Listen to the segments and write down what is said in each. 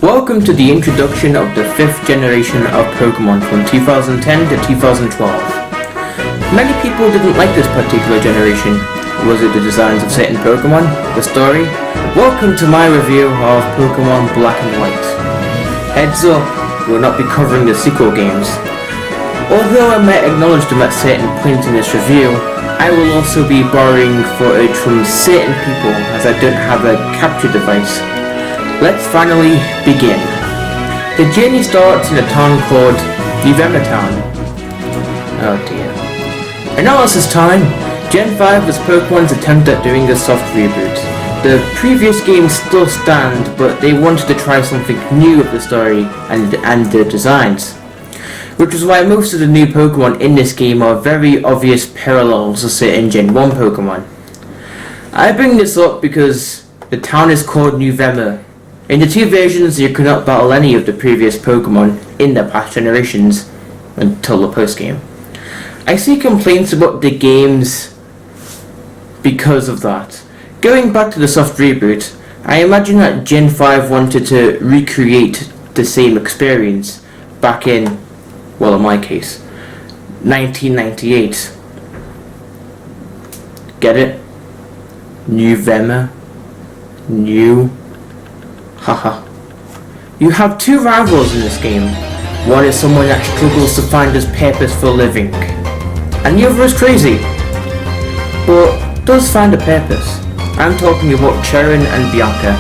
Welcome to the introduction of the 5th generation of Pokemon from 2010 to 2012. Many people didn't like this particular generation. Was it the designs of certain Pokemon? The story? Welcome to my review of Pokemon Black and White. Heads up, we'll not be covering the sequel games. Although I might acknowledge them at certain points in this review, I will also be borrowing footage from certain people as I don't have a capture device. Let's finally begin. The journey starts in a town called November Town. Oh dear. Analysis time! Gen 5 was Pokemon's attempt at doing a soft reboot. The previous games still stand, but they wanted to try something new with the story and the designs. Which is why most of the new Pokemon in this game are very obvious parallels to certain Gen 1 Pokemon. I bring this up because the town is called November. In the two versions, you cannot battle any of the previous Pokemon in the past generations until the post-game. I see complaints about the games because of that. Going back to the soft reboot, I imagine that Gen 5 wanted to recreate the same experience back in, well in my case, 1998. Get it? November? New? Haha. You have two rivals in this game. One is someone that struggles to find his purpose for living, and the other is crazy, but does find a purpose. I'm talking about Charon and Bianca.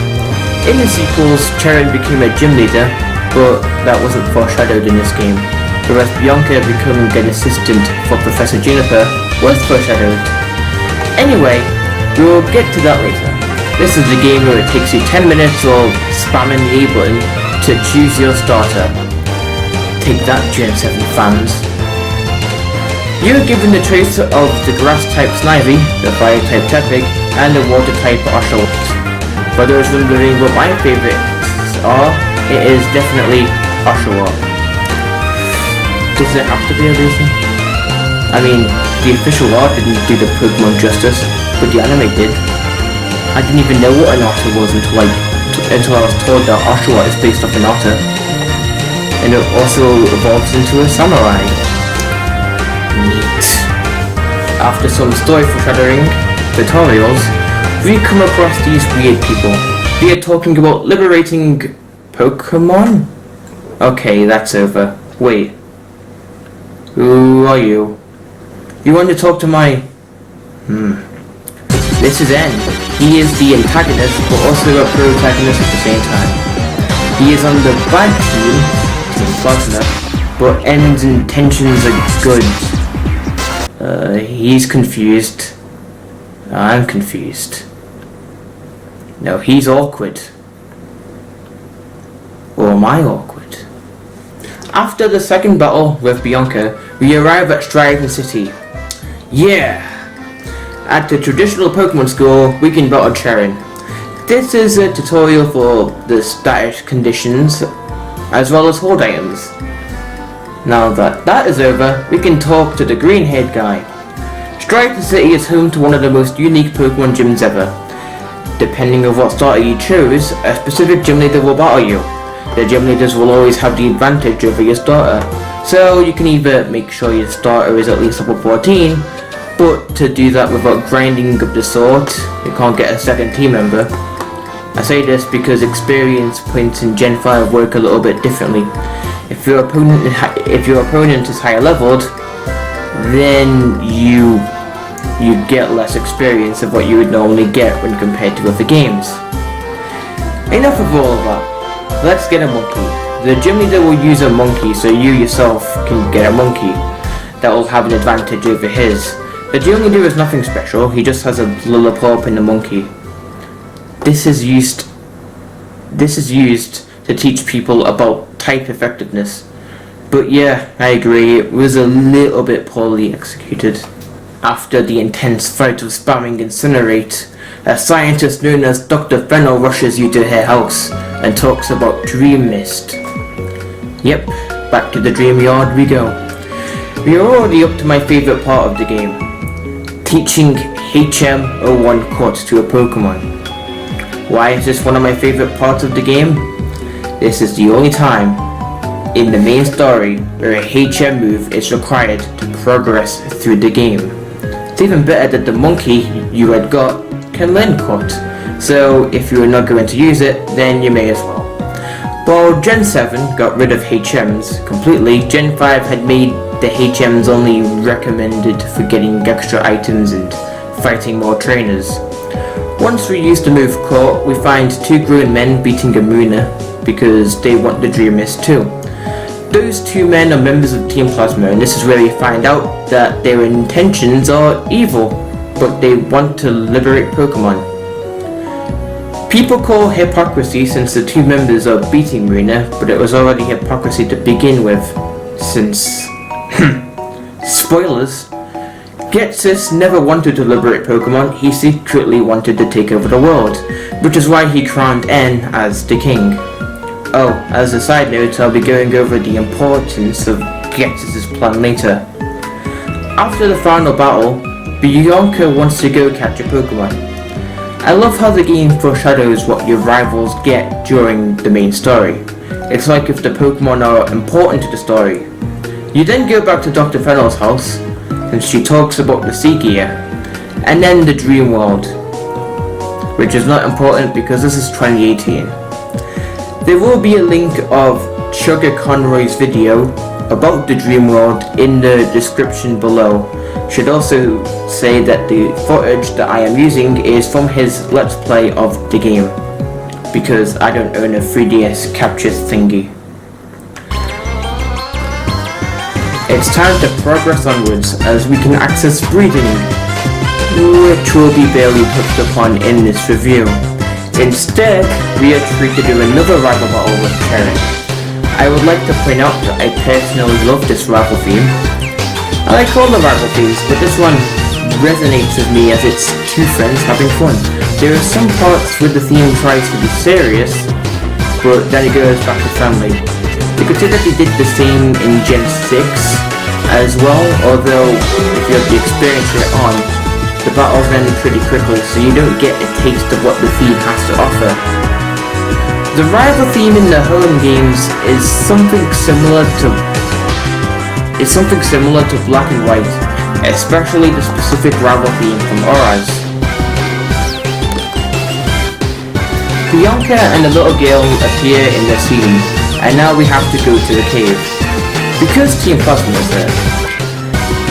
In the sequels, Charon became a gym leader, but that wasn't foreshadowed in this game, whereas Bianca becoming an assistant for Professor Juniper was foreshadowed. Anyway, we'll get to that later. This is the game where it takes you 10 minutes of spamming the A button to choose your starter. Take that, Gen 7 fans. You are given the choice of the grass type Snivy, the fire type Tepig, and the water type Oshawott. For those wondering what my favourites are, it is definitely Oshawott. Does there have to be a reason? I mean, the official art didn't do the Pokemon justice, but the anime did. I didn't even know what an otter was until I was told that Oshawott is based off an otter. And it also evolves into a samurai. Neat. After some story foreshadowing tutorials, we come across these weird people. They are talking about liberating Pokemon? Okay, that's over. Wait. Who are you? You want to talk to my... This is N. He is the antagonist, but also a protagonist at the same time. He is on the bad team, but N's intentions are good. He's confused. I'm confused. No, he's awkward. Or am I awkward? After the second battle with Bianca, we arrive at Striaton City. Yeah! At the traditional Pokemon school, we can battle Charon. This is a tutorial for the status conditions, as well as hold items. Now that is over, we can talk to the green-haired guy. Striaton City is home to one of the most unique Pokemon gyms ever. Depending on what starter you choose, a specific gym leader will battle you. The gym leaders will always have the advantage over your starter, so you can either make sure your starter is at least level 14, but to do that without grinding up the sort, you can't get a second team member. I say this because experience points in Gen 5 work a little bit differently. If your opponent is higher leveled, then you get less experience of what you would normally get when compared to other games. Enough of all of that. Let's get a monkey. The gym leader will use a monkey, so you yourself can get a monkey. That will have an advantage over his. The gym leader is nothing special, he just has a Lillipup and a monkey. This is used to teach people about type effectiveness. But yeah, I agree, it was a little bit poorly executed. After the intense fight of spamming Incinerate, a scientist known as Dr. Fennel rushes you to her house and talks about Dream Mist. Yep, back to the Dream Yard we go. We are already up to my favourite part of the game. Teaching HM01 quotes to a Pokemon. Why is this one of my favourite parts of the game? This is the only time in the main story where a HM move is required to progress through the game. It's even better that the monkey you had got can learn cut, so if you are not going to use it, then you may as well. While Gen 7 got rid of HMs completely, Gen 5 had made the HMs only recommended for getting extra items and fighting more trainers. Once we use the move Court, we find two grown men beating a Mooner because they want the Dreamers too. Those two men are members of Team Plasma, and this is where we find out that their intentions are evil, but they want to liberate Pokemon. People call hypocrisy since the two members are beating Mooner, but it was already hypocrisy to begin with, since... Spoilers! Getsis never wanted to liberate Pokemon, he secretly wanted to take over the world, which is why he crowned N as the king. Oh, as a side note, I'll be going over the importance of Getsis' plan later. After the final battle, Bianca wants to go catch a Pokemon. I love how the game foreshadows what your rivals get during the main story. It's like if the Pokemon are important to the story. You then go back to Dr. Fennel's house, and she talks about the Sea Gear, and then the Dream World, which is not important because this is 2018. There will be a link of Sugar Conroy's video about the Dream World in the description below. Should also say that the footage that I am using is from his Let's Play of the game, because I don't own a 3DS capture thingy. It's time to progress onwards as we can access breeding, which will be barely touched upon in this review. Instead, we are treated to another rival battle with Karen. I would like to point out that I personally love this rival theme. I like all the rival themes, but this one resonates with me as it's two friends having fun. There are some parts where the theme tries to be serious, but then it goes back to family. You could say that they did the same in Gen 6 as well, although if you have the experience you're on, the battles end pretty quickly, so you don't get a taste of what the theme has to offer. The rival theme in the home games is something similar to Black and White, especially the specific rival theme from Auras. Bianca and the little girl appear in the scene, and now we have to go to the cave. Because Team Plasma is there,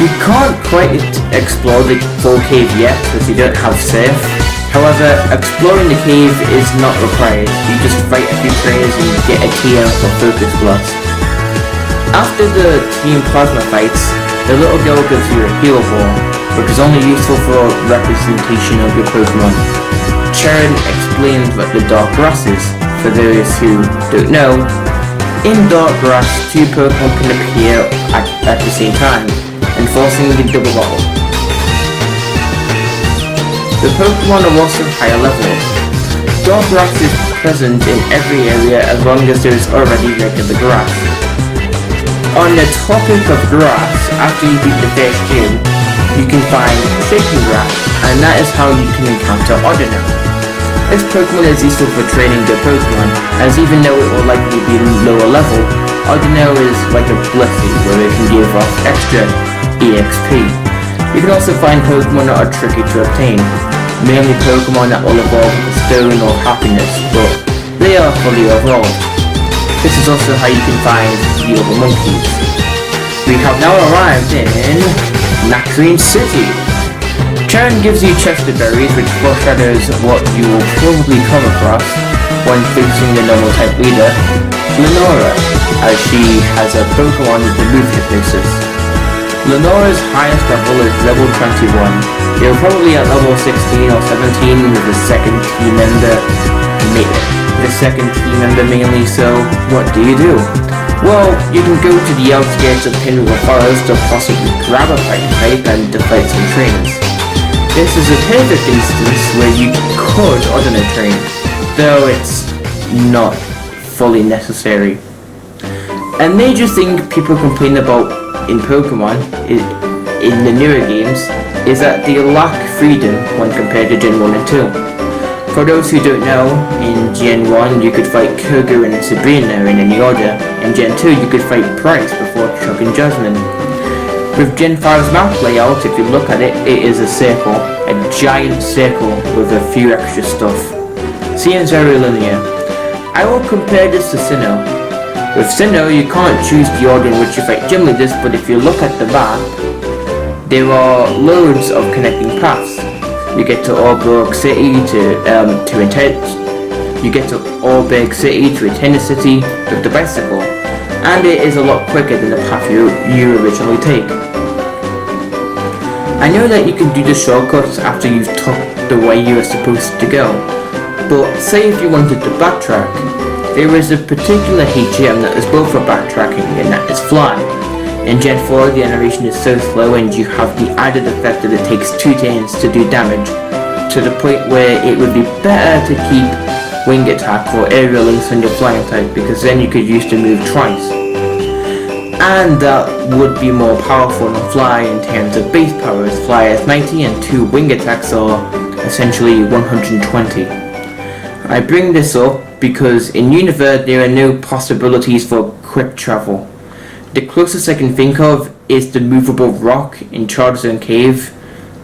you can't quite explore the full cave yet because you don't have Surf. However, exploring the cave is not required. You just fight a few trainers and get a TM for Focus Blast. After the Team Plasma fights, the little girl gives you a Heal Ball, which is only useful for representation of your Pokemon. Sharon explains what the Dark Grass is, for those who don't know. In Dark Grass, two Pokemon can appear at the same time, enforcing the double battle. The Pokemon are also higher level. Dark Grass is present in every area as long as there is already regular grass. On the topic of grass, after you beat the first gym, you can find Shaking Grass, and that is how you can encounter Audino. This Pokemon is useful for training the Pokemon, as even though it will likely be lower level, Audino is like a blessing where it can give off extra EXP. You can also find Pokemon that are tricky to obtain, mainly Pokemon that will evolve with Stone or Happiness, but they are fully evolved. This is also how you can find the other monkeys. We have now arrived in Nakreen City. Charon gives you Chester Berries, which foreshadows what you will probably come across when facing the normal type leader, Lenora, as she has a Pokemon with the move Hypnosis. Lenora's highest level is level 21. You're probably at level 16 or 17 with the second team member mainly, so what do? Well, you can go to the outskirts of Pinwheel Forest or possibly grab a fighting type and defeat some trainers. This is a perfect instance where you could Audino train, though it's not fully necessary. A major thing people complain about in Pokemon in the newer games is that they lack freedom when compared to Gen 1 and 2. For those who don't know, in Gen 1 you could fight Koga and Sabrina in any order. In Gen 2 you could fight Bryce before Chuck and Jasmine. With Gen 5's map layout, if you look at it, it is a circle. A giant circle with a few extra stuff. Seems very linear. I will compare this to Sinnoh. With Sinnoh, you can't choose the order in which you fight gym leaders, but if you look at the map, there are loads of connecting paths. You get to Orberg City to Intent. You get to Orberg City to Eternity City with the bicycle, and it is a lot quicker than the path you originally take. I know that you can do the shortcuts after you've took the way you are supposed to go, but say if you wanted to backtrack, there is a particular HM that is both for backtracking, and that is fly. In Gen 4 the animation is so slow and you have the added effect that it takes 2 turns to do damage, to the point where it would be better to keep wing attack or aerial links on your flying type, because then you could use the move twice. And that would be more powerful than fly in terms of base powers. Fly is 90 and 2 wing attacks are essentially 120. I bring this up because in Universe there are no possibilities for quick travel. The closest I can think of is the movable rock in Charge Zone Cave,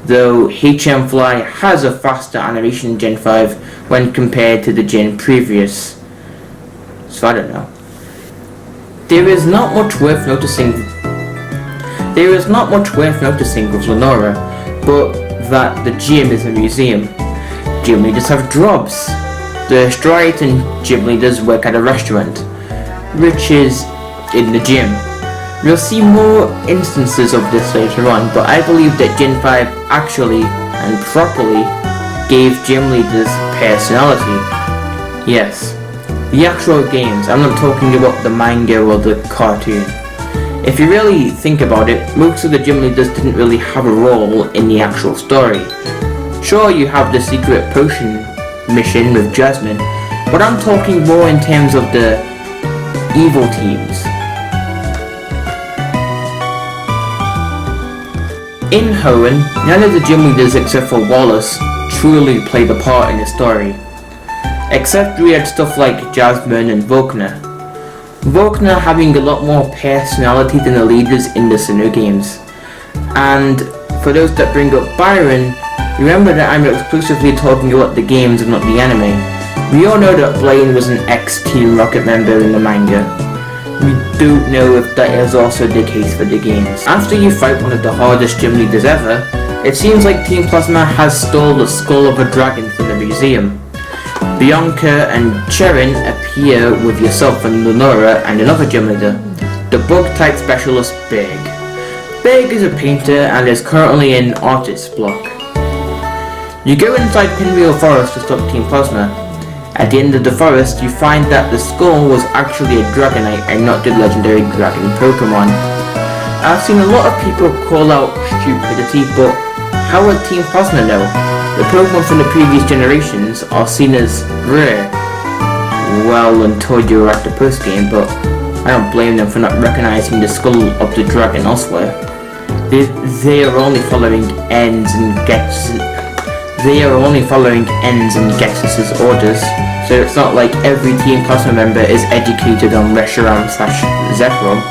though HM Fly has a faster animation in Gen 5 when compared to the gen previous. So I don't know. There is not much worth noticing with Lenora, but that the gym is a museum. Gym leaders have jobs. The Stride and gym leaders work at a restaurant, which is in the gym. We'll see more instances of this later on, but I believe that Gen 5 actually and properly gave gym leaders personality. Yes, the actual games. I'm not talking about the manga or the cartoon. If you really think about it, most of the gym leaders didn't really have a role in the actual story. Sure, you have the secret potion mission with Jasmine, but I'm talking more in terms of the evil teams. In Hoenn, none of the gym leaders except for Wallace truly played a part in the story. Except we had stuff like Jasmine and Volkner. Volkner having a lot more personality than the leaders in the Sinnoh games. And for those that bring up Byron, remember that I'm exclusively talking about the games and not the anime. We all know that Blaine was an ex-Team Rocket member in the manga. We don't know if that is also the case for the games. After you fight one of the hardest gym leaders ever, it seems like Team Plasma has stole the skull of a dragon from the museum. Bianca and Cherin appear with yourself and Lenora and another gym leader, the bug-type specialist Big. Big is a painter and is currently in artist's block. You go inside Pinwheel Forest to stop Team Plasma. At the end of the forest, you find that the skull was actually a Dragonite and not the legendary dragon Pokemon. I've seen a lot of people call out stupidity, but how would Team Plasma know? The Pokemon from the previous generations are seen as rare. Well, until you're at the post-game, but I don't blame them for not recognizing the skull of the dragon elsewhere. They are only following ends and Gexus's orders, so it's not like every Team Plasma member is educated on Reshiram/Zekrom.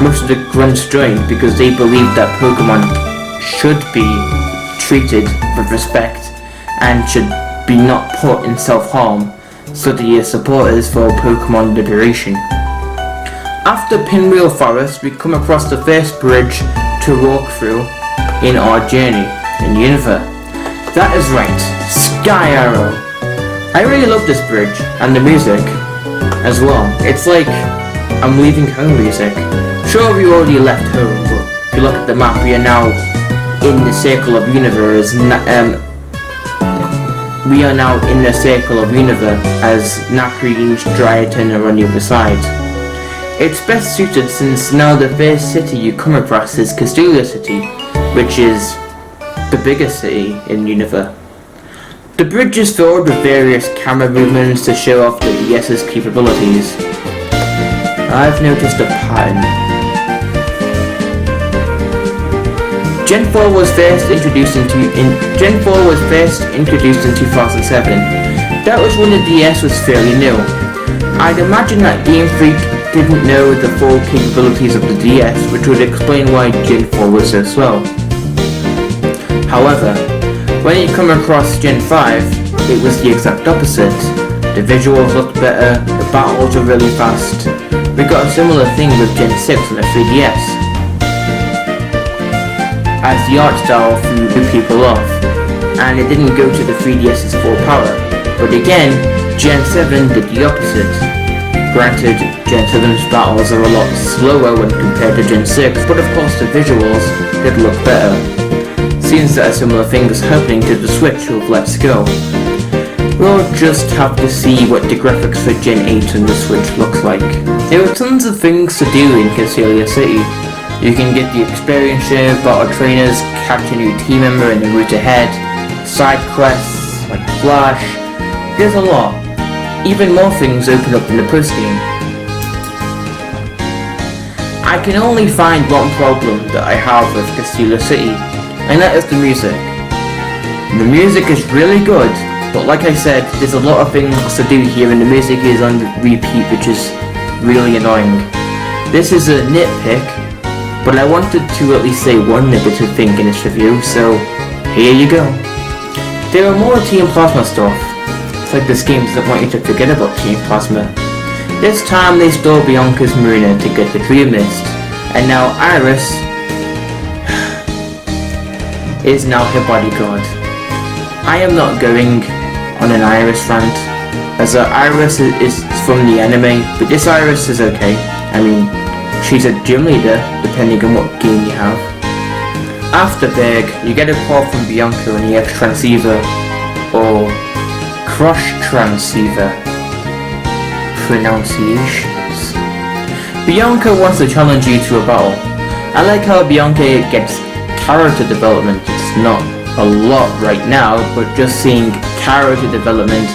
Most of the grunts join because they believe that Pokemon should be treated with respect and should be not put in self-harm, so they are supporters for Pokemon liberation. After Pinwheel Forest, we come across the first bridge to walk through in our journey in Unova. That is right, Sky Arrow. I really love this bridge and the music as well. It's like I'm leaving home music. Sure, we already left home, but if you look at the map, we are now in the Circle of Universe. We are now in the Circle of Unova as Nakreen, Dryaton are on the other side. It's best suited since now the first city you come across is Castelia City, which is the biggest city in Unova. The bridge is filled with various camera movements to show off the ES's capabilities. I've noticed a pattern. Gen 4 was first introduced in 2007. That was when the DS was fairly new. I'd imagine that Game Freak didn't know the full capabilities of the DS, which would explain why Gen 4 was so slow. However, when you come across Gen 5, it was the exact opposite. The visuals looked better, the battles were really fast. We got a similar thing with Gen 6 on the 3DS, as the art style threw people off, and it didn't go to the 3DS's full power. But again, Gen 7 did the opposite. Granted, Gen 7's battles are a lot slower when compared to Gen 6, but of course the visuals did look better. Seems that a similar thing is happening to the Switch with Let's Go. We'll just have to see what the graphics for Gen 8 on the Switch looks like. There are tons of things to do in Galladeiator City. You can get the experience share, battle trainers, capture a new team member in the route ahead, side quests like Flash. There's a lot. Even more things open up in the post-game. I can only find one problem that I have with Galladeiator City, and that is the music. The music is really good, but like I said, there's a lot of things to do here and the music is on repeat, which is really annoying. This is a nitpick, but I wanted to at least say one negative thing in this review, so here you go. There are more Team Plasma stuff. It's like this game doesn't want you to forget about Team Plasma. This time they stole Bianca's Marina to get the Dream Mist, and now Iris is now her bodyguard. I am not going on an Iris rant, as Iris is from the anime, but this Iris is okay. I mean, she's a gym leader, depending on what game you have. After Berg, you get a call from Bianca on the X Transceiver, or Crush Transceiver pronunciations. Bianca wants to challenge you to a battle. I like how Bianca gets character development. It's not a lot right now, but just seeing character development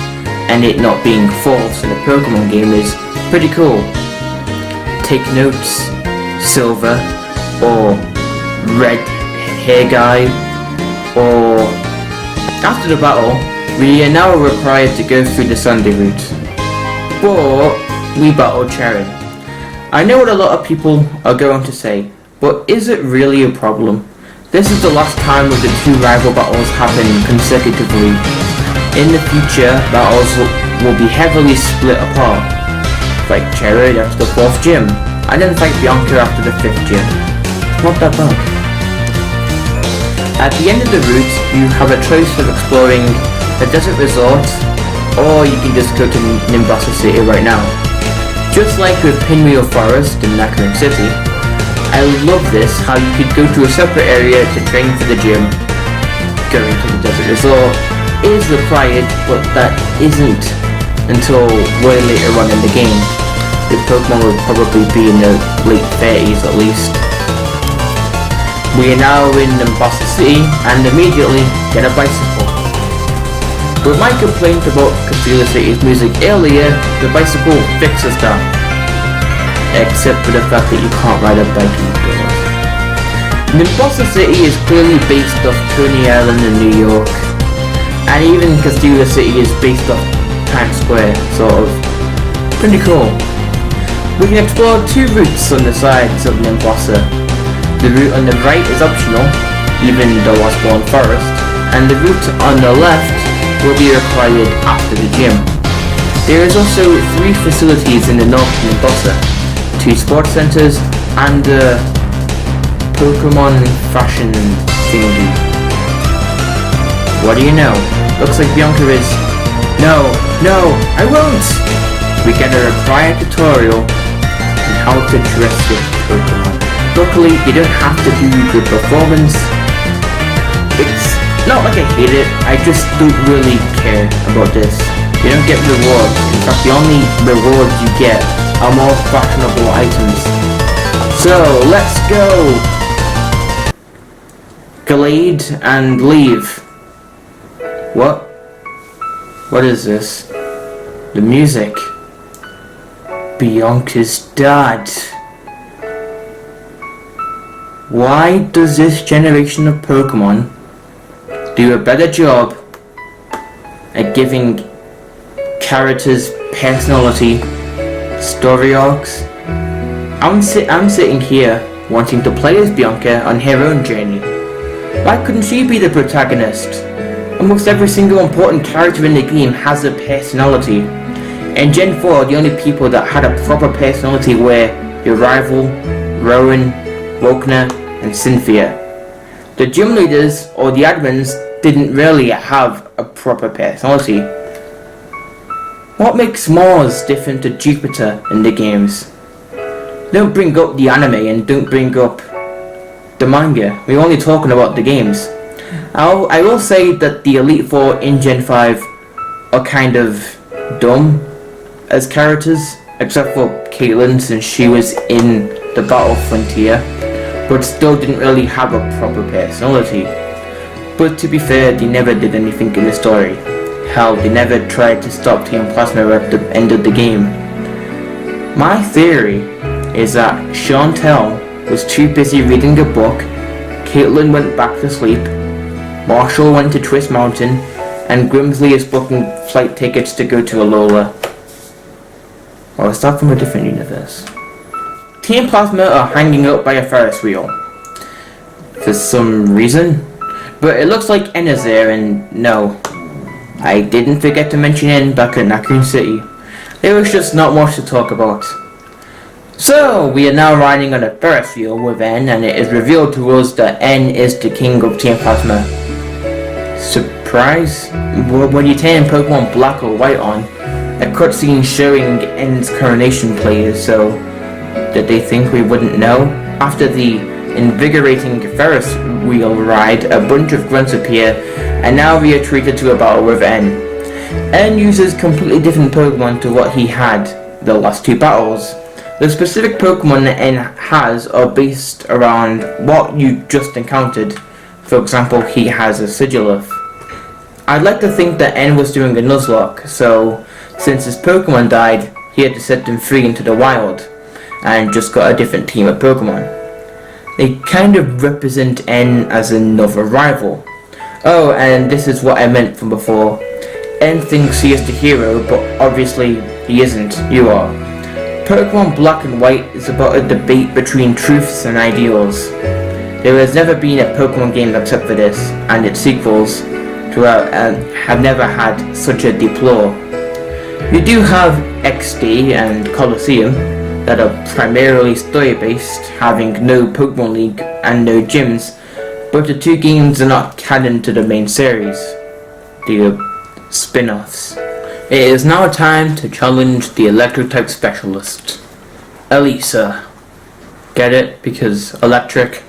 and it not being false in a Pokemon game is pretty cool. Take notes, Silver, or Red Hair Guy, or after the battle, we are now required to go through the Sunday route, but we battled Charon. I know what a lot of people are going to say, but is it really a problem? This is the last time that the two rival battles happen consecutively. In the future, battles will be heavily split apart. Fight Cherry after the 4th gym, and then fight Bianca after the 5th gym. Not that bad. At the end of the route, you have a choice of exploring the desert resort, or you can just go to Nimbasa City right now. Just like with Pinwheel Forest in Nakarin City, I love this, how you could go to a separate area to train for the gym. Going to the desert resort is required, but that isn't until way later on in the game. The Pokemon will probably be in the late 30s at least. We are now in Nimbasa City and immediately get a bicycle. With my complaint about Galladeiator City's music earlier, the bicycle fixes that. Except for the fact that you can't ride a bike indoors. Nimbasa City is clearly based off Coney Island in New York, and even Galladeiator City is based off Times Square, sort of. Pretty cool. We can explore two routes on the sides of Nimbasa. The route on the right is optional, even in the Lost Forest, and the route on the left will be required after the gym. There is also 3 facilities in the north of Nimbasa. 2 sports centers and a Pokemon fashion thingy. What do you know? Looks like Bianca is... No, I won't! We get a required tutorial on how to dress your Pokemon. Luckily, you don't have to do the performance. It's not like I hate it, I just don't really care about this. You don't get rewards. In fact, the only rewards you get are more fashionable items. So, let's go! Glade and leave. What? What is this? The music. Bianca's dad. Why does this generation of Pokemon do a better job at giving characters personality, story arcs? I'm sitting here wanting to play as Bianca on her own journey. Why couldn't she be the protagonist? Almost every single important character in the game has a personality. In Gen 4, the only people that had a proper personality were your rival, Rowan, Volkner, and Cynthia. The gym leaders or the admins didn't really have a proper personality. What makes Mars different to Jupiter in the games? Don't bring up the anime and don't bring up the manga. We're only talking about the games. I will say that the Elite Four in Gen 5 are kind of dumb as characters, except for Caitlyn since she was in the Battle Frontier, but still didn't really have a proper personality. But to be fair, they never did anything in the story. Hell, they never tried to stop Team Plasma at the end of the game. My theory is that Chantel was too busy reading a book, Caitlyn went back to sleep, Marshall went to Twist Mountain, and Grimsley is booking flight tickets to go to Alola. Or is that from a different universe? Team Plasma are hanging out by a Ferris wheel. For some reason. But it looks like N is there, and no. I didn't forget to mention N back at Raccoon City. There was just not much to talk about. So, we are now riding on a Ferris wheel with N, and it is revealed to us that N is the king of Team Plasma. Surprise? When you turn Pokemon Black or White on, a cutscene showing N's coronation plays, so did they think we wouldn't know? After the invigorating Ferris wheel ride, a bunch of grunts appear, and now we are treated to a battle with N. N uses completely different Pokemon to what he had the last two battles. The specific Pokemon that N has are based around what you just encountered. For example, he has a Sigilif. I'd like to think that N was doing a Nuzlocke, so since his Pokemon died, he had to set them free into the wild, and just got a different team of Pokemon. They kind of represent N as another rival. Oh, and this is what I meant from before. N thinks he is the hero, but obviously he isn't, you are. Pokemon Black and White is about a debate between truths and ideals. There has never been a Pokemon game except for this, and its sequels throughout have never had such a deplore. You do have XD and Colosseum that are primarily story-based, having no Pokemon League and no gyms, but the two games are not canon to the main series. They are spin-offs. It is now time to challenge the Electric-type specialist, Elisa. Get it? Because electric?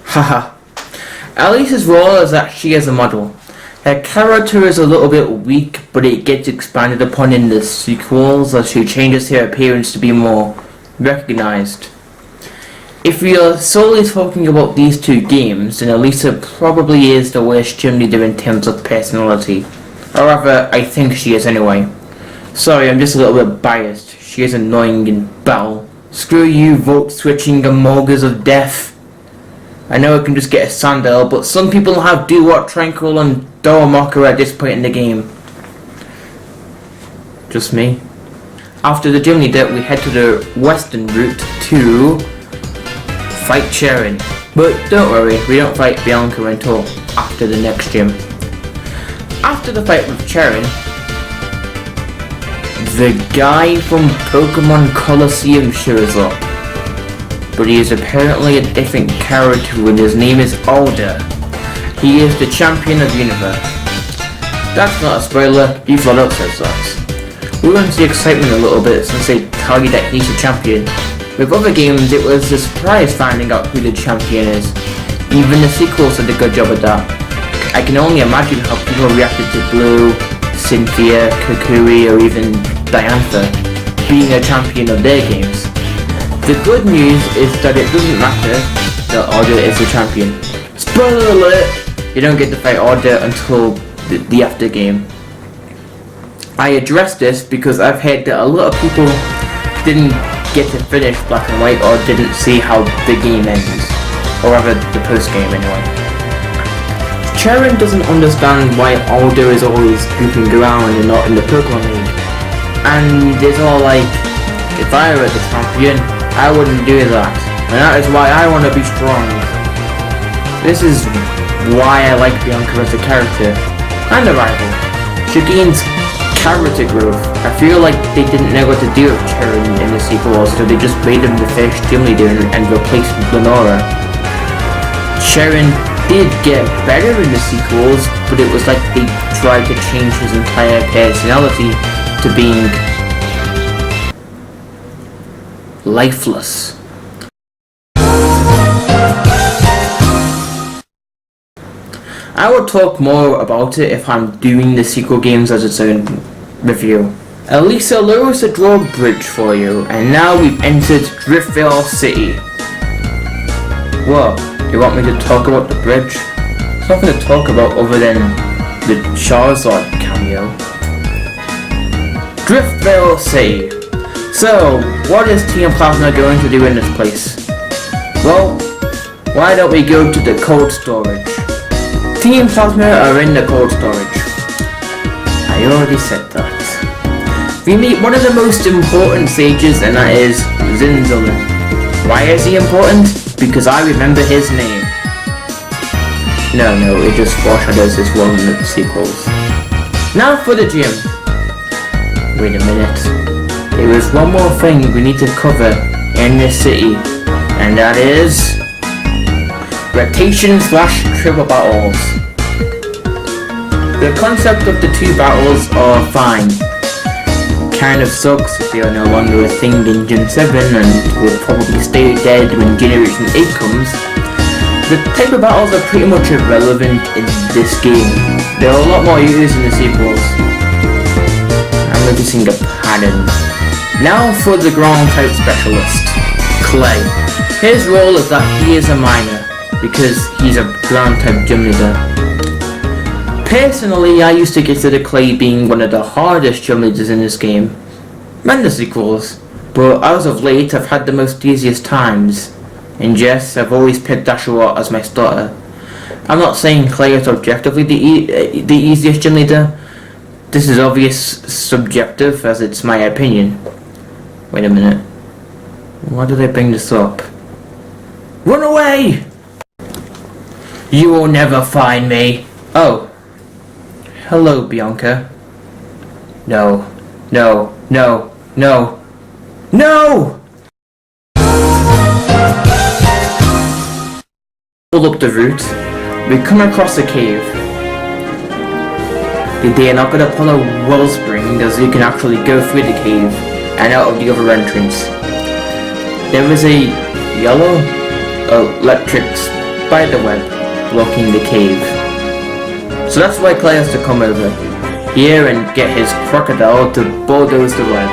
Haha. Elisa's role is that she is a model. Her character is a little bit weak, but it gets expanded upon in the sequels as she changes her appearance to be more recognized. If we are solely talking about these two games, then Elisa probably is the worst gym leader in terms of personality. Or rather, I think she is anyway. Sorry, I'm just a little bit biased. She is annoying in battle. Screw you, vote switching Amogas of Death. I know I can just get a Sandel, but some people have Duat, Tranquil, and Doromaka at this point in the game. Just me. After the gym leader, we head to the western route to fight Sharon. But don't worry, we don't fight Bianca until after the next gym. After the fight with Sharon, the guy from Pokemon Colosseum shows up. But he is apparently a different character and his name is Alder. He is the champion of the universe. That's not a spoiler, you flat out says that. We went to the excitement a little bit since they tell you that he's the champion. With other games it was a surprise finding out who the champion is. Even the sequels did a good job of that. I can only imagine how people reacted to Blue, Cynthia, Kukui, or even Diantha being a champion of their games. The good news is that it doesn't matter that Alder is the champion. Spoiler alert! You don't get to fight Alder until the after game. I addressed this because I've heard that a lot of people didn't get to finish Black and White or didn't see how the game ends. Or rather, the post-game anyway. Charon doesn't understand why Aldo is always goofing around and not in the Pokemon League. And it's all like, if I were the champion, I wouldn't do that. And that is why I want to be strong. This is why I like Bianca as a character. And a rival. She gains character growth. I feel like they didn't know what to do with Charon in the sequel, so they just made him the first gym leader and replaced Lenora. Charon did get better in the sequels, but it was like they tried to change his entire personality to being lifeless. I will talk more about it if I'm doing the sequel games as its own review. Elisa lowers the drawbridge for you, and now we've entered Driftvale City. What? You want me to talk about the bridge? There's nothing to talk about other than the Charizard cameo. Driftvale City. So, what is Team Plasma going to do in this place? Well, why don't we go to the cold storage? Team Plasma are in the cold storage. I already said that. We meet one of the most important sages, and that is Zinzalin. Why is he important? Because I remember his name. No, it just foreshadows his role in the sequels. Now for the gym. Wait a minute. There is one more thing we need to cover in this city, and that is rotation/triple battles. The concept of the two battles are fine. Kind of sucks if they are no longer a thing in Gen 7 and will probably stay dead when Generation 8 comes. The type of battles are pretty much irrelevant in this game. There are a lot more used in the sequels. I'm noticing a pattern. Now for the ground type specialist, Clay. His role is that he is a miner, because he's a ground type gym leader. Personally, I used to consider Clay being one of the hardest gym leaders in this game, and the sequels, but as of late I've had the most easiest times. And yes, I've always picked Ashura as my starter. I'm not saying Clay is objectively the easiest gym leader. This is obvious subjective, as it's my opinion. Wait a minute. Why did I bring this up? Run away! You will never find me. Oh. Hello, Bianca. No. Pull up the route. We come across a cave. They are not going to pull a wellspring, as you can actually go through the cave and out of the other entrance. There is a yellow electric spiderweb blocking the cave. So that's why Clay has to come over here and get his crocodile to bulldoze the web.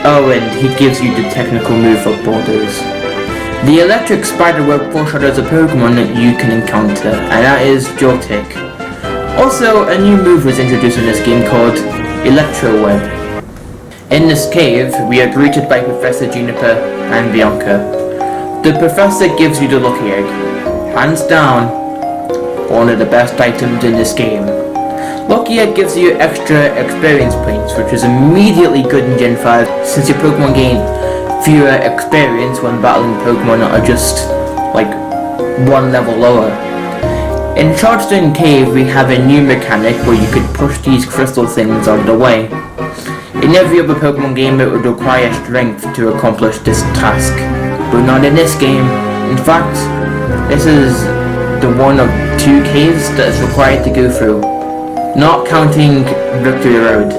Oh, and he gives you the technical move of bulldoze. The electric spiderweb foreshadows a Pokemon that you can encounter, and that is Joltik. Also, a new move was introduced in this game called Electro Web. In this cave, we are greeted by Professor Juniper and Bianca. The professor gives you the Lucky Egg. Hands down, one of the best items in this game. Lucky Egg gives you extra experience points, which is immediately good in Gen 5, since your Pokemon gain fewer experience when battling Pokemon that are just, like, one level lower. In Chargestone Cave, we have a new mechanic where you could push these crystal things out of the way. In every other Pokemon game, it would require strength to accomplish this task, but not in this game. In fact, this is the one of two caves that is required to go through, not counting Victory Road.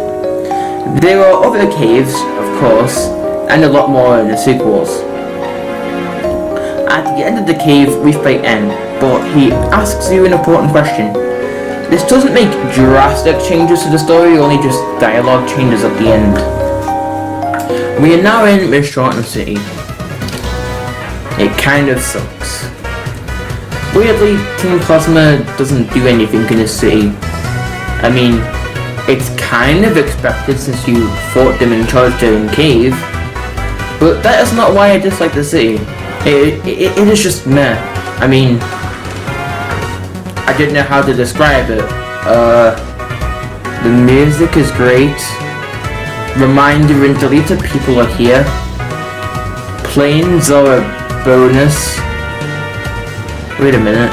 There are other caves, of course, and a lot more in the sequels. At the end of the cave, we fight N, but he asks you an important question. This doesn't make drastic changes to the story, only just dialogue changes at the end. We are now in Mishorton City. It kind of sucks. Weirdly, Team Plasma doesn't do anything in this city. I mean, it's kind of expected since you fought them in Chargestone Cave, But that is not why I dislike the city. It is just meh. I mean, I don't know how to describe it. The music is great. Reminder and deleted people are here. Planes are a bonus. Wait a minute.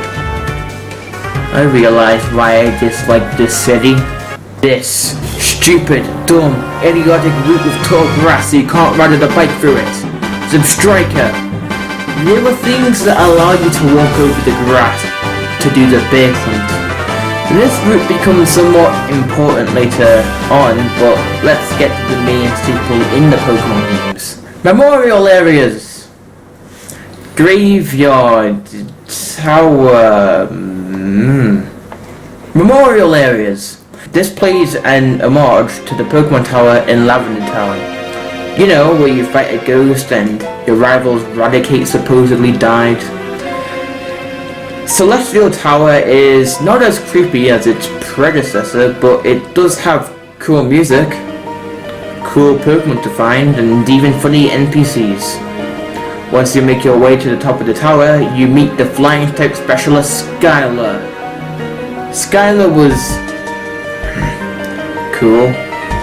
I realized why I dislike this city. This stupid, dumb, idiotic route with tall grass so you can't ride a bike through it. Substriker. There are things that allow you to walk over the grass to do the bear hunt. This route becomes somewhat important later on, but let's get to the main staple in the Pokemon games. Memorial areas. Graveyard. Tower. Memorial areas. This plays an homage to the Pokemon Tower in Lavender Tower. You know, where you fight a ghost and your rival's Raticate supposedly died. Celestial Tower is not as creepy as its predecessor, but it does have cool music, cool Pokemon to find, and even funny NPCs. Once you make your way to the top of the tower, you meet the flying type specialist Skylar. Skylar was cool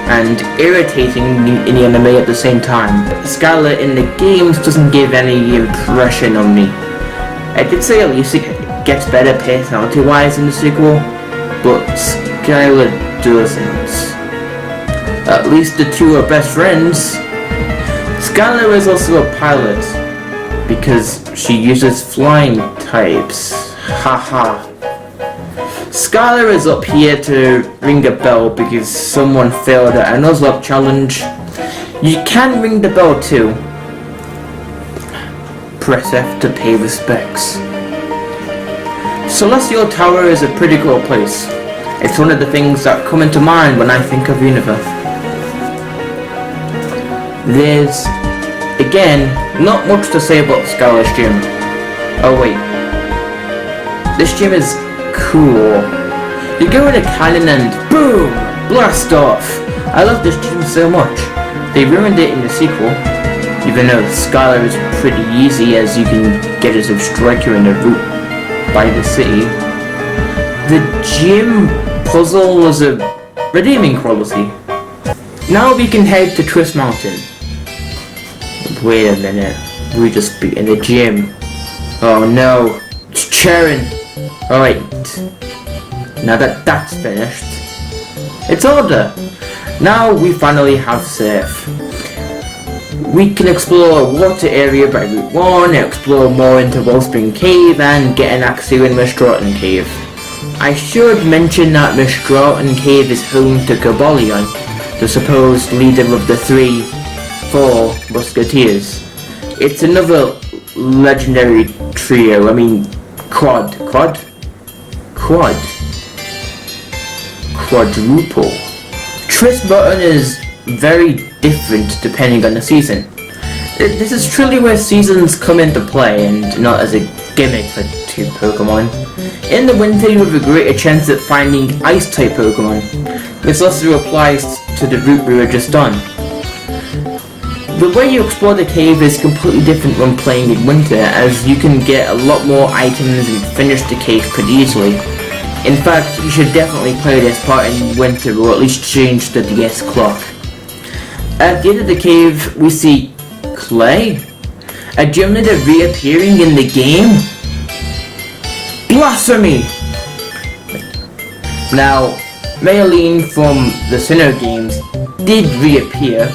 and irritating in the anime at the same time. Skylar in the games doesn't give any impression on me. I did say at least it gets better personality wise in the sequel, but Skylar doesn't. At least the two are best friends. Skylar is also a pilot because she uses flying types. Haha. Skylar is up here to ring a bell because someone failed at a Nuzlocke challenge. You can ring the bell too. Press F to pay respects. Celestial Tower is a pretty cool place. It's one of the things that come into mind when I think of Unova. There's, again, not much to say about Skylar's gym. Oh wait. This gym is cool. You go in a cannon and boom! Blast off! I love this gym so much. They ruined it in the sequel, even though Skylar is pretty easy as you can get as a striker in a route by the city. The gym puzzle was a redeeming quality. Now we can head to Twist Mountain. Wait a minute, we just beat in the gym. Oh no, it's Charon. Alright, now that that's finished, it's order. Now we finally have Surf. We can explore a water area by Route 1, explore more into Wellspring Cave, and get an Axew in Mistroughton Cave. I should mention that Mistroughton Cave is home to Cobalion, the supposed leader of the 3-4 Musketeers. It's another legendary trio, quadruple. Twist Mountain is very different depending on the season. This is truly where seasons come into play and not as a gimmick for two Pokemon. In the winter you have a greater chance at finding Ice-type Pokemon. This also applies to the route we were just on. The way you explore the cave is completely different when playing in winter, as you can get a lot more items and finish the cave pretty easily. In fact, you should definitely play this part in winter, or at least change the DS clock. At the end of the cave, we see Clay, a gym leader reappearing in the game. Blasphemy! Now, Maylene from the Sinnoh games did reappear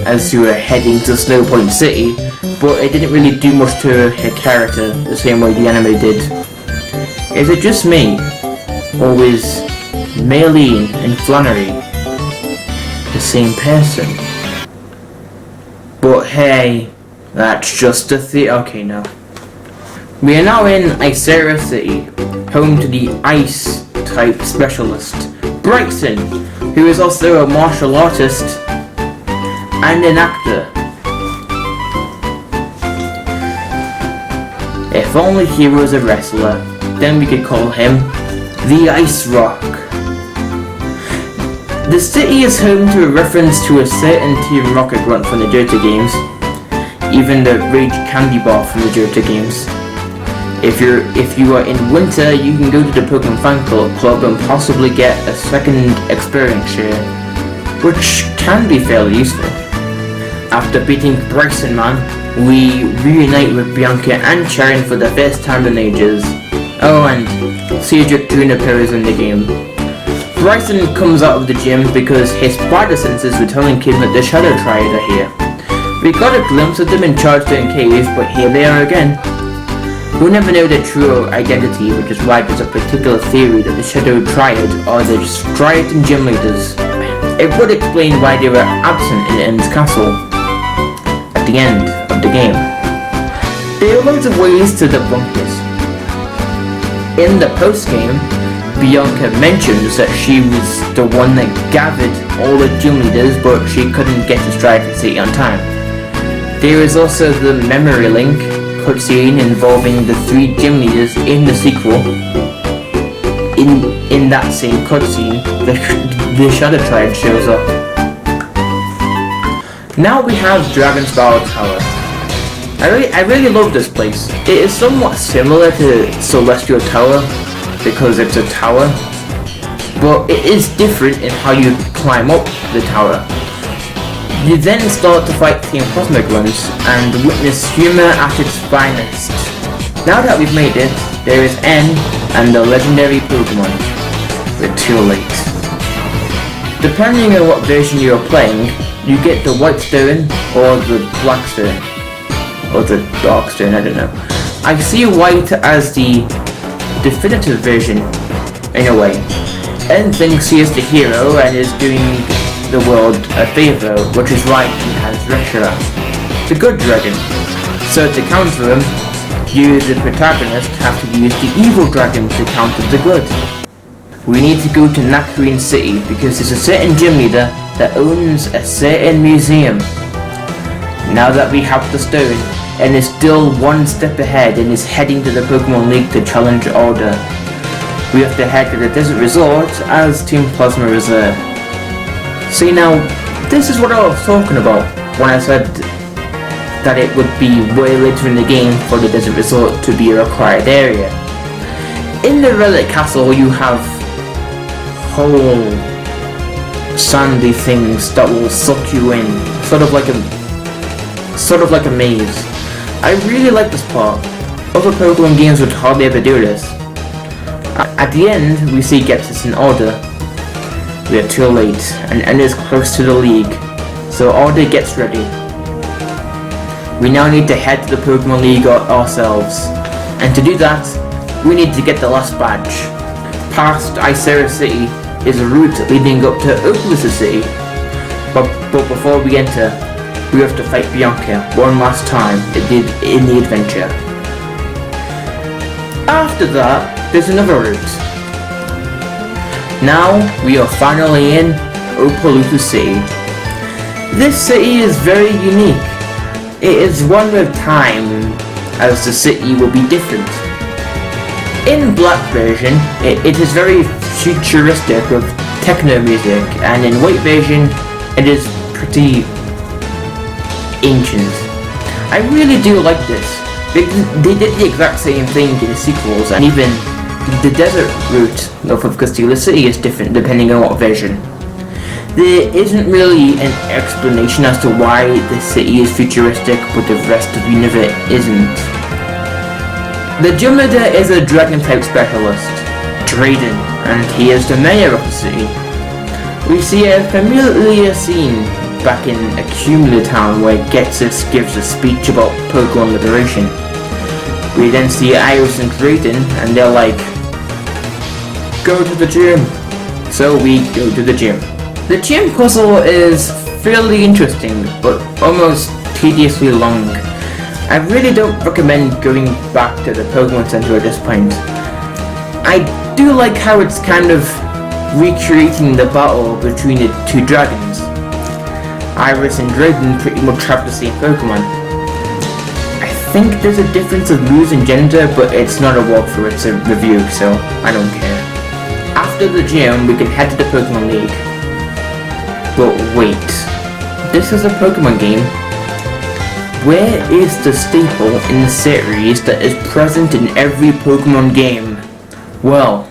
as you were heading to Snow Point City, but it didn't really do much to her character the same way the anime did. Is it just me? Or is Maylene and Flannery the same person? But hey, that's just a okay now. We are now in Icera City, home to the Ice-type specialist, Bryson, who is also a martial artist and an actor. If only he was a wrestler, then we could call him the Ice Rock. The city is home to a reference to a certain Team Rocket grunt from the Johto games. even the Rage Candy Bar from the Johto games. If you are in winter, you can go to the Pokemon Fan Club and possibly get a second experience share, which can be fairly useful. After beating Bryson Man, we reunite with Bianca and Sharon for the first time in ages. Oh, and Cedric Jr. appears in the game. Bryson comes out of the gym because his spider senses were telling him that the Shadow Triad are here. We got a glimpse of them in Chargestone Cave, but here they are again. We'll never know their true identity, which is why there's a particular theory that the Shadow Triad are the Striaton gym leaders. It would explain why they were absent in M's castle at the end of the game. There are loads of ways to debunk this. In the post-game, Bianca mentions that she was the one that gathered all the gym leaders, but she couldn't get to Striaton City on time. There is also the memory link cutscene involving the 3 gym leaders in the sequel. In that same cutscene, the Shadow Triad shows up. Now we have Dragon's Battle Tower. I really love this place. It is somewhat similar to Celestial Tower because it's a tower, but it is different in how you climb up the tower. You then start to fight Team Cosmic Runs and witness humor at its finest. Now that we've made it, there is N and the legendary Pokemon. We're too late. Depending on what version you are playing, you get the White Stone or the Black Stone. Or the Dark Stone, I don't know. I see White as the definitive version, in a way. N thinks he is the hero and is doing the world a favour, which is why he has Reshiram, the good dragon. So to counter him, you, the protagonist, have to use the evil dragon to counter the good. We need to go to Nacrene City because there's a certain gym leader that owns a certain museum. Now that we have the stone, and is still one step ahead and is heading to the Pokemon League to challenge Order. We have to head to the Desert Resort as Team Plasma Reserve. See now, this is what I was talking about when I said that it would be way later in the game for the Desert Resort to be a required area. In the Relic Castle you have whole sandy things that will suck you in, sort of like a maze. I really like this part. Other Pokemon games would hardly ever do this. At the end, we see Gepsis in Order. We are too late, and N is close to the League, so Order gets ready. We now need to head to the Pokemon League ourselves, and to do that, we need to get the last badge. Past Icera City is a route leading up to Okaloosa City, but before we enter, we have to fight Bianca one last time in the adventure. After that, there's another route. Now we are finally in Okaloosa City. This city is very unique. It is one with time, as the city will be different. In Black version, it is very futuristic with techno music, and in White version, it is pretty ancient. I really do like this. They did the exact same thing in the sequels, and even the desert route north of Castilla City is different depending on what version. There isn't really an explanation as to why the city is futuristic but the rest of Univert isn't. The gym leader is a dragon type specialist, Drayden, and he is the mayor of the city. We see a familiar scene back in Accumula Town where Ghetsis gives a speech about Pokemon liberation. We then see Iris and Drayden and they're like, go to the gym. So we go to the gym. The gym puzzle is fairly interesting but almost tediously long. I really don't recommend going back to the Pokemon Center at this point. I do like how it's kind of recreating the battle between the two dragons. Iris and Drayden pretty much have the same Pokemon. I think there's a difference of moves and gender, but it's not a walkthrough, it's a review, so I don't care. After the gym, we can head to the Pokemon League. But wait, this is a Pokemon game. Where is the staple in the series that is present in every Pokemon game? Well,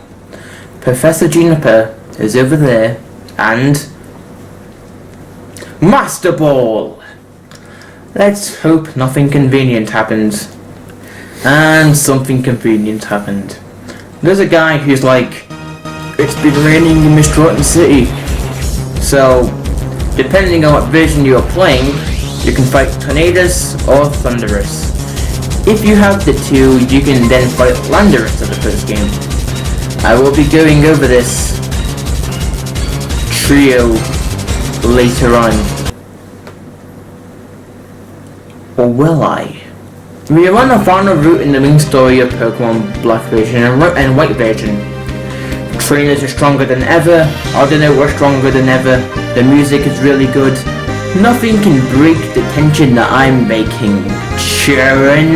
Professor Juniper is over there, and Master Ball! Let's hope nothing convenient happens. And something convenient happened. There's a guy who's like, it's been raining in Mistwalton City. So, depending on what version you're playing, you can fight Tornadus or Thunderous. If you have the two, you can then fight Landorus at the first game. I will be going over this trio later on. Or will I? We are on the final route in the main story of Pokemon Black version and White version. Trainers are stronger than ever, Ardeno are stronger than ever, the music is really good. Nothing can break the tension that I'm making, Sharon.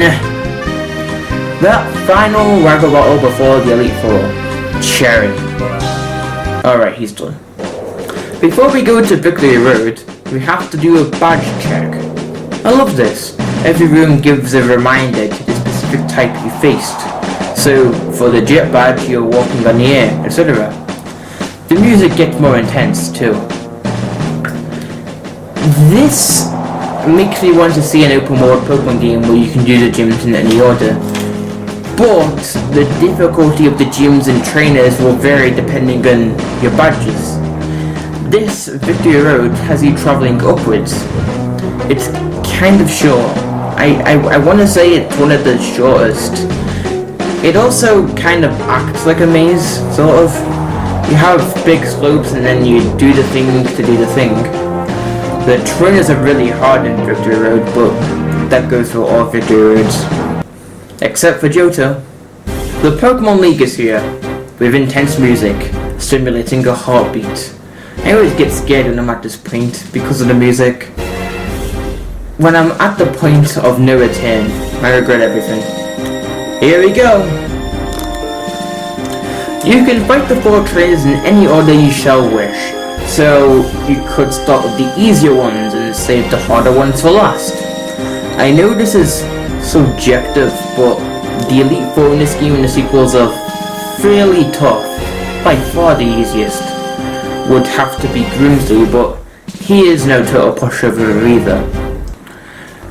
That final Rago battle before the Elite Four. Sharon. Alright, he's done. Before we go to Victory Road, we have to do a badge check. I love this. Every room gives a reminder to the specific type you faced. So, for the jet badge, you're walking on the air, etc. The music gets more intense too. This makes me want to see an open world Pokemon game where you can do the gyms in any order. But the difficulty of the gyms and trainers will vary depending on your badges. This Victory Road has you travelling upwards. It's kind of short. I want to say it's one of the shortest. It also kind of acts like a maze, sort of. You have big slopes and then you do the thing to do the thing. The trainers are really hard in Victory Road, but that goes for all Victory Roads. Except for Johto. The Pokemon League is here, with intense music, stimulating a heartbeat. I always get scared when I'm at this point, because of the music. When I'm at the point of no return, I regret everything. Here we go! You can fight the 4 trainers in any order you shall wish, so you could start with the easier ones and save the harder ones for last. I know this is subjective, but the Elite Four in this game and the sequels are fairly tough, by far the easiest. Would have to be Grimsley, but he is no total pushover either.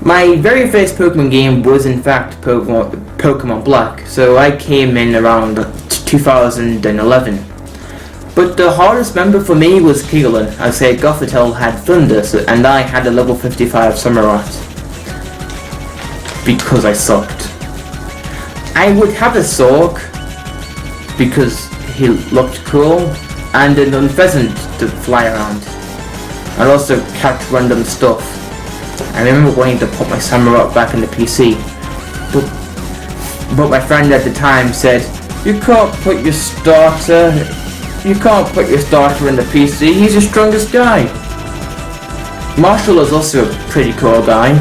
My very first Pokemon game was in fact Pokemon Black, so I came in around 2011. But the hardest member for me was Keelan, as Gothitelle had Thunder, and I had a level 55 Samurott. Because I sucked. I would have a Sork, because he looked cool, and an Unpheasant to fly around. I'd also catch random stuff. I remember wanting to put my Samurott back in the PC, but my friend at the time said, You can't put your starter in the PC, he's the strongest guy. Marshall is also a pretty cool guy.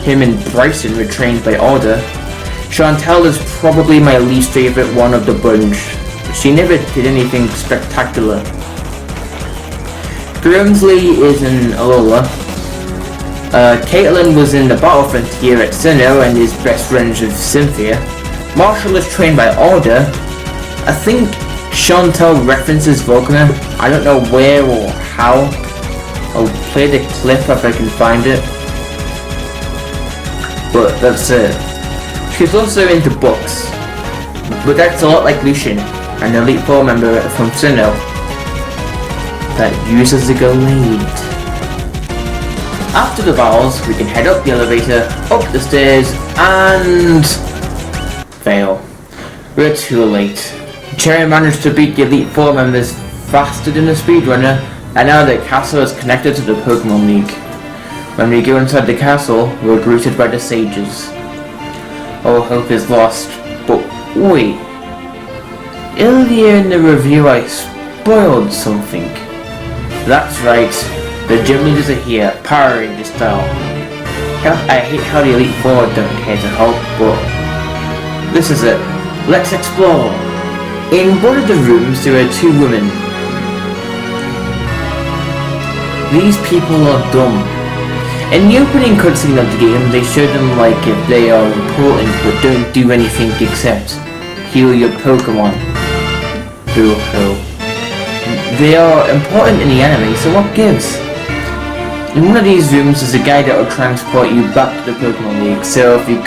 Him and Bryson were trained by Alder. Chantel is probably my least favourite one of the bunch. She never did anything spectacular. Grimsley is in Alola. Caitlin was in the Battlefront here at Sinnoh and is best friends with Cynthia. Marshall is trained by Alder. I think Chantel references Volkner. I don't know where or how. I'll play the clip if I can find it. But that's it. She's also into books. But that's a lot like Lucian, an Elite Four member from Sinnoh that uses a Galladeiator. After the battles, we can head up the elevator, up the stairs, and fail. We're too late. Cherry managed to beat the Elite Four members faster than a speedrunner, and now the castle is connected to the Pokemon League. When we go inside the castle, we're greeted by the sages. All hope is lost, but wait. Earlier in the review I spoiled something. That's right, the gym leaders are here, powering this town. I hate how the Elite Four don't care to help, but this is it. Let's explore. In one of the rooms there are 2 women. These people are dumb. In the opening cutscene of the game, they show them like if they are important but don't do anything except heal your Pokemon. Boo-hoo. They are important in the anime, so what gives? In one of these rooms is a guy that will transport you back to the Pokemon League, so if you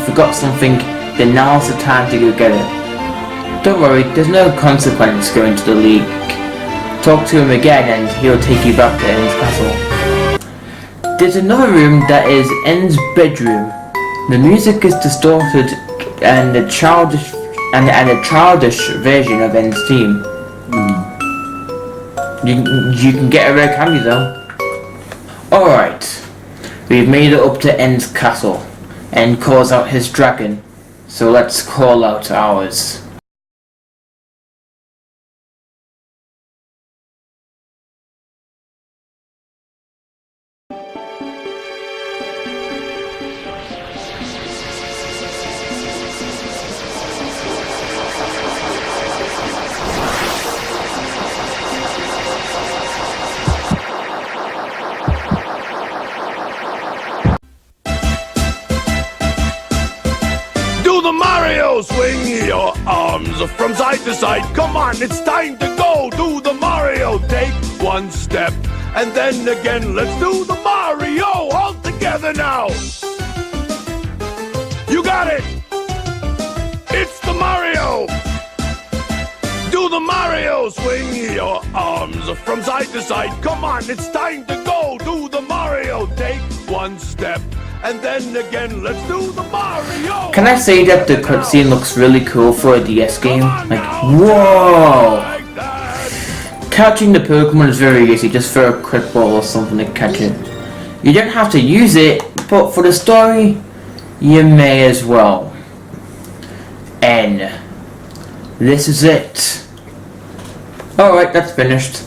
forgot something, then now's the time to go get it. Don't worry, there's no consequence going to the League. Talk to him again and he'll take you back to N's castle. There's another room that is N's bedroom. The music is distorted and a childish version of N's theme. You can get a rare candy though. Alright, we've made it up to N's castle. N calls out his dragon, so let's call out ours. Do the Mario! Swing your arms from side to side. Come on, it's time to go. Do the Mario. Take one step and then again. Let's do the Mario all together now. You got it. It's the Mario. Do the Mario. Swing your arms from side to side. Come on, it's time to go. Do the Mario. Take one step. And then again, let's do the Mario! Can I say that the cutscene looks really cool for a DS game? Like, whoa! Catching the Pokemon is very easy, just throw a quick ball or something to catch it. You don't have to use it, but for the story, you may as well. N. This is it. Alright, that's finished.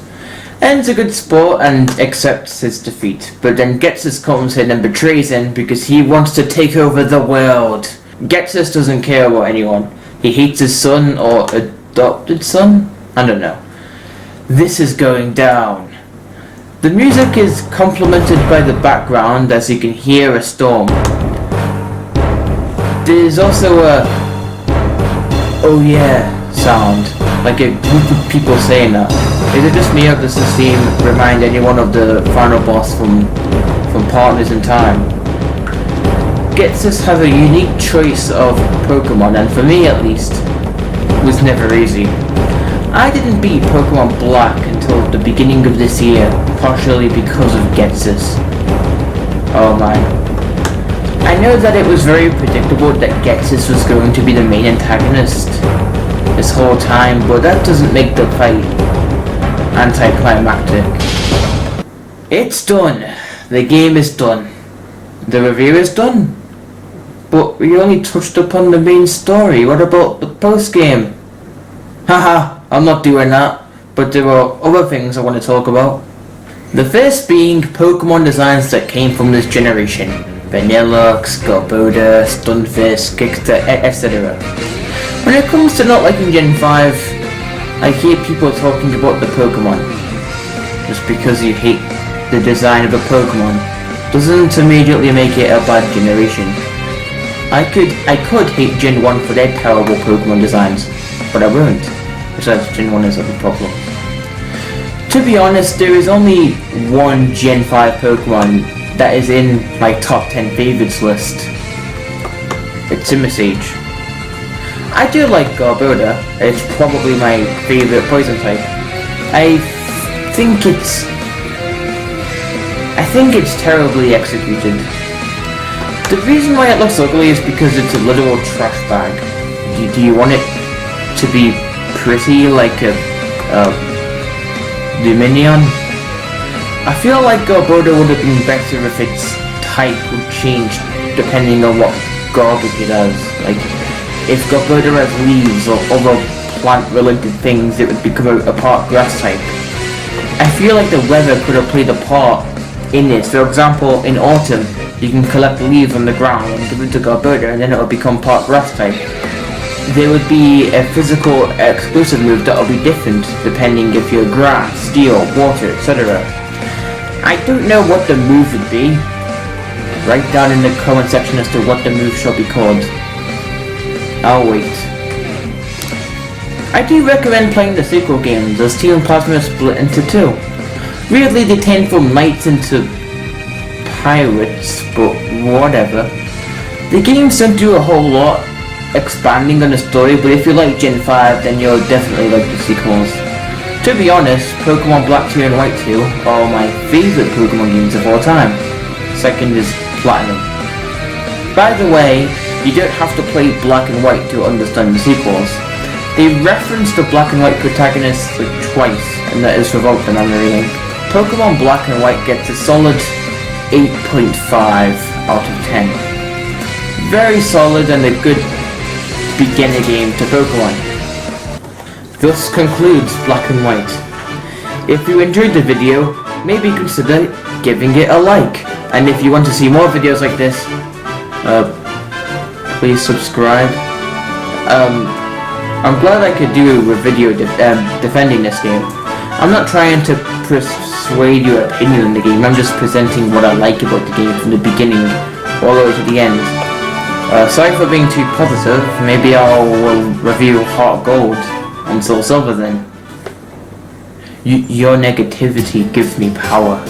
N's a good sport and accepts his defeat, but then Getsus comes in and betrays him because he wants to take over the world. Getsus doesn't care about anyone. He hates his son or adopted son? I don't know. This is going down. The music is complemented by the background as you can hear a storm. There's also a oh yeah sound, like a group of people saying that. Is it just me or does this scene remind anyone of the final boss from Partners in Time? Getsus has a unique choice of Pokemon, and for me at least, it was never easy. I didn't beat Pokemon Black until the beginning of this year, partially because of Getsus. Oh man. I know that it was very predictable that Getsus was going to be the main antagonist this whole time, but that doesn't make the fight anticlimactic. It's done. The game is done. The review is done. But we only touched upon the main story. What about the post-game? Haha, I'm not doing that. But there are other things I want to talk about. The first being Pokemon designs that came from this generation. Vanilluxe, Galladeiator, Stunfisk, etc. When it comes to not liking Gen 5, I hear people talking about the Pokemon. Just because you hate the design of a Pokemon doesn't immediately make it a bad generation. I could hate Gen 1 for their terrible Pokemon designs, but I won't, besides Gen 1 isn't a problem. To be honest, there is only one Gen 5 Pokemon that is in my top 10 favorites list. It's Simisage. I do like Galladeiator. It's probably my favourite poison type. I think it's terribly executed. The reason why it looks ugly is because it's a literal trash bag. Do you want it to be pretty like a Luminion? I feel like Galladeiator would have been better if its type would change depending on what garbage it has. Like, if Galladeiator has leaves or other plant-related things, it would become a part grass type. I feel like the weather could have played a part in this. For example, in autumn, you can collect leaves on the ground and give it to Galladeiator, and then it will become part grass type. There would be a physical exclusive move that will be different depending if you're grass, steel, water, etc. I don't know what the move would be. Write down in the comment section as to what the move shall be called. I'll wait. I do recommend playing the sequel games, as Team Plasma is split into two. Weirdly, they tend from knights into pirates, but whatever. The games don't do a whole lot expanding on the story, but if you like Gen 5, then you'll definitely like the sequels. To be honest, Pokemon Black 2 and White 2 are my favourite Pokemon games of all time. Second is Platinum. By the way, you don't have to play Black and White to understand the sequels. They reference the Black and White protagonists like twice, and that is without the memory. Pokemon Black and White gets a solid 8.5 out of 10. Very solid and a good beginner game to Pokemon. Thus concludes Black and White. If you enjoyed the video, maybe consider giving it a like. And if you want to see more videos like this, please subscribe. I'm glad I could do a video defending this game. I'm not trying to persuade your opinion on the game, I'm just presenting what I like about the game from the beginning all the way to the end. Sorry for being too positive, maybe I'll review Heart Gold and Soul Silver then. Your negativity gives me power.